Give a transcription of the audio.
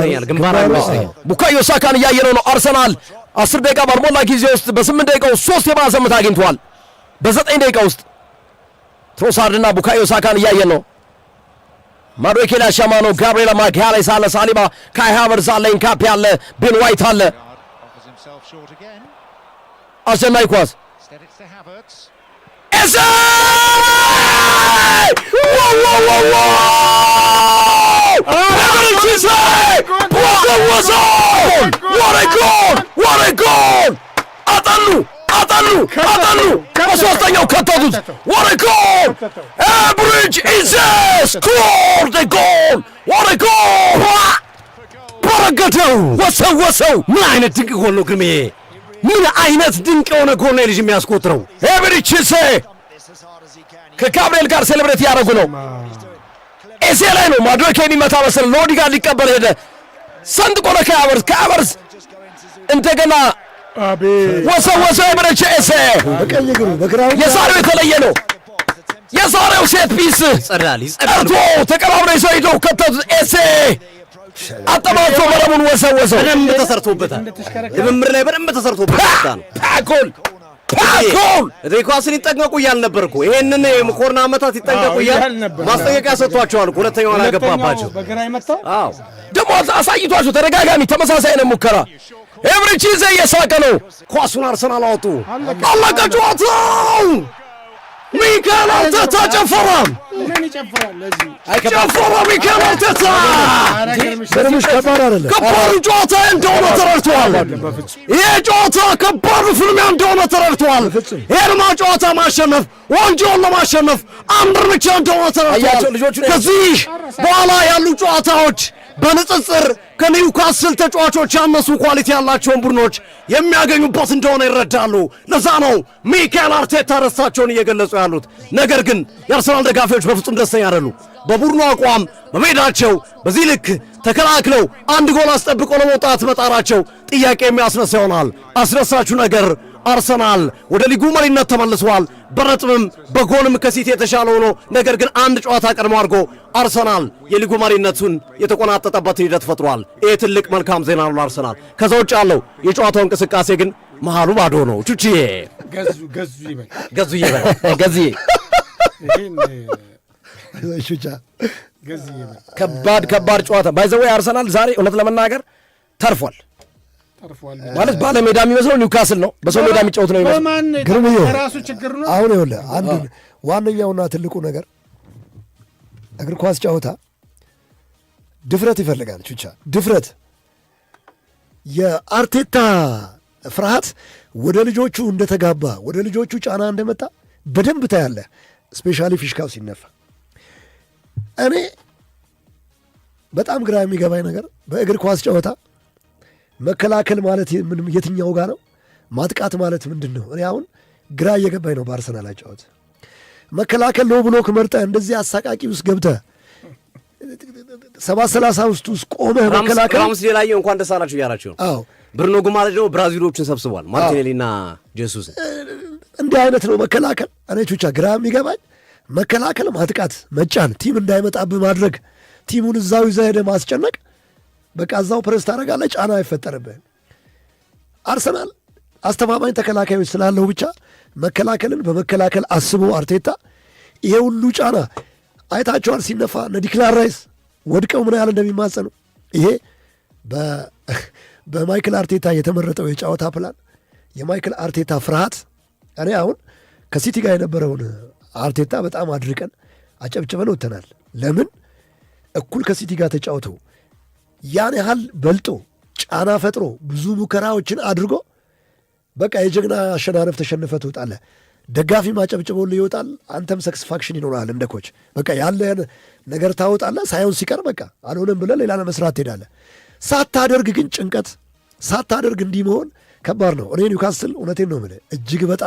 ይመስለኛል ግንባር ይመስለኛል። ቡካዮ ሳካን እያየነው ነው። አርሰናል 10 ደቂቃ ባልሞላ ጊዜ ውስጥ በ8 ደቂቃ ውስጥ 3 የማዕዘን ምት አግኝቷል። በ9 ደቂቃ ውስጥ ትሮሳርድና ቡካዮ ሳካን እያየን ነው። ማዱዌኬ ሻማኖ፣ ጋብሪኤል ማጋሌስ አለ፣ ሳሊባ፣ ካይ ሃቨርትዝ አለ፣ ኢንካፔ አለ፣ ቤን ዋይት አለ። አስደናቂ ኳስ ኤሴ አጣሉ በሶስተኛው ከተቱት። what a goal! Eberechi Eze scored a goal! what a goal! በረገተው ወሰው ምን አይነት ድንቅ ጎል ነው ግርሜ! ምን አይነት ድንቅ የሆነ ጎል ነው ልጅ የሚያስቆጥረው። ኤቤሬቺ ኤዜ ከጋብሪኤል ጋር ሴሌብሬት ያደረጉ ነው። ኤዜ ላይ ነው ማዱዌኬ የሚመታ መሰል ሎዲ ጋር ሊቀበል ሄደ። ሰንጥቆ ነው ከሃቨርትዝ እንደገና ወሰው ኤቤሬቺ ኤዜ የዛሬው የተለየ ነው። የዛሬው ሴት ፒስ ጠርቶ ተቀባብለው ይዘው ሄደው ከተቱት። ኤዜ አጠማቶ መረቡን ወሰው በደንብ ተሰርቶበታል። ልምምር ላይ በደንብ ተሰርቶበታል። ፓኮል ኳስን ይጠንቀቁ እያል ነበር እኮ ይሄንን የኮርና ዓመታት ይጠንቀቁ እያል ማስጠንቀቂያ ሰጥቷቸዋል። ሁለተኛውን አገባባቸው። አዎ ደግሞ አሳይቷቸው ተደጋጋሚ ተመሳሳይ ነው ሙከራ። ኤቤሬቺ ኤዜ እየሳቀ ነው። ኳሱን አርሰናል አወጡ። አለቀ ጨዋታው። ሚካኤል አርቴታ ጨፈረ። ምን ይጨፍራል? ለዚህ ጨፈረ ሚካኤል አርቴታ። ከባድ ጨዋታ እንደሆነ ተረድተዋል። ይሄ ጨዋታ ከባድ ፍልሚያ እንደሆነ ተረድተዋል። ይሄንማ ጨዋታ ማሸነፍ ዋንጫውን ለማሸነፍ አንድ እርምጃ እንደሆነ ተረድተዋል። ከዚህ በኋላ ያሉ ጨዋታዎች በንጽጽር ከኒውካስል ተጫዋቾች ያነሱ ኳሊቲ ያላቸውን ቡድኖች የሚያገኙበት እንደሆነ ይረዳሉ። ለዛ ነው ሚካኤል አርቴታ ደስታቸውን እየገለጹ ያሉት። ነገር ግን የአርሰናል ደጋፊዎች በፍጹም ደስተኛ አይደሉም። በቡድኑ አቋም በሜዳቸው በዚህ ልክ ተከላክለው አንድ ጎል አስጠብቀው ለመውጣት መጣራቸው ጥያቄ የሚያስነሳ ይሆናል። አስደሳቹ ነገር አርሰናል ወደ ሊጉ መሪነት ተመልሷል። በነጥብም በጎልም ከሲቲ የተሻለ ሆኖ ነገር ግን አንድ ጨዋታ ቀድሞ አድርጎ አርሰናል የሊጉ መሪነቱን የተቆናጠጠበትን ሂደት ፈጥሯል። ይህ ትልቅ መልካም ዜና ነው አርሰናል። ከዛ ውጭ ያለው የጨዋታው እንቅስቃሴ ግን መሃሉ ባዶ ነው። ቹቺዬ ገዙ ይበል ከባድ ጨዋታ ባይዘው አርሰናል ዛሬ እውነት ለመናገር ተርፏል ማለት ባለ ሜዳ የሚመስለው ኒውካስል ነው። በሰው ሜዳ የሚጫወት ነው ይመስለው። ግርምዬ ራሱ ችግር ነው። አሁን ይኸውልህ አንዱ ዋነኛውና ትልቁ ነገር እግር ኳስ ጨዋታ ድፍረት ይፈልጋል። ቹቻ ድፍረት፣ የአርቴታ ፍርሃት ወደ ልጆቹ እንደተጋባ ወደ ልጆቹ ጫና እንደመጣ በደንብ ታያለህ። ስፔሻሊ ፊሽካው ሲነፋ እኔ በጣም ግራ የሚገባኝ ነገር በእግር ኳስ ጨዋታ መከላከል ማለት የትኛው ጋር ነው? ማጥቃት ማለት ምንድን ነው? እኔ አሁን ግራ እየገባኝ ነው። በአርሰናል ጨዋታ መከላከል ነው ብሎ ከመርጠህ እንደዚህ አሳቃቂ ውስጥ ገብተህ 7:30 ውስጥ ቆመህ መከላከል ራምስ ሌላየ እንኳን ደስ አላችሁ እያላችሁ ነው። አዎ ብሩኖ ጉማሬሽ ደግሞ ብራዚሎችን ሰብስቧል። ማርቲኔሊና ጄሱስ እንዲህ አይነት ነው መከላከል። እኔ ቹቻ ግራ የሚገባኝ መከላከል ማጥቃት፣ መጫን፣ ቲም እንዳይመጣብህ ማድረግ፣ ቲሙን እዛው ይዘህ ሄደህ ማስጨነቅ፣ በቃ እዛው ፕሬስ ታደርጋለህ፣ ጫና አይፈጠርብህም። አርሰናል አስተማማኝ ተከላካዮች ስላለው ብቻ መከላከልን በመከላከል አስቦ አርቴታ ይሄ ሁሉ ጫና አይታቸዋል። ሲነፋ እነ ዲክላን ራይስ ወድቀው ምን ያህል እንደሚማጸኑ። ይሄ በማይክል አርቴታ የተመረጠው የጨዋታ ፕላን፣ የማይክል አርቴታ ፍርሃት። እኔ አሁን ከሲቲ ጋር የነበረውን አርቴታ በጣም አድርቀን አጨብጭበን ወጥተናል። ለምን እኩል ከሲቲ ጋር ተጫውተው ያን ያህል በልጦ ጫና ፈጥሮ ብዙ ሙከራዎችን አድርጎ በቃ የጀግና አሸናነፍ ተሸንፈ ትወጣለህ። ደጋፊ ማጨብጭበውልህ ይወጣል። አንተም ሳቲስፋክሽን ይኖራል እንደ ኮች። በቃ ያለህን ነገር ታወጣለህ። ሳይሆን ሲቀር በቃ አልሆነም ብለህ ሌላ ለመስራት ትሄዳለህ። ሳታደርግ ግን ጭንቀት፣ ሳታደርግ እንዲህ መሆን ከባድ ነው። እኔ ኒውካስል እውነቴን ነው የምልህ እጅግ በጣም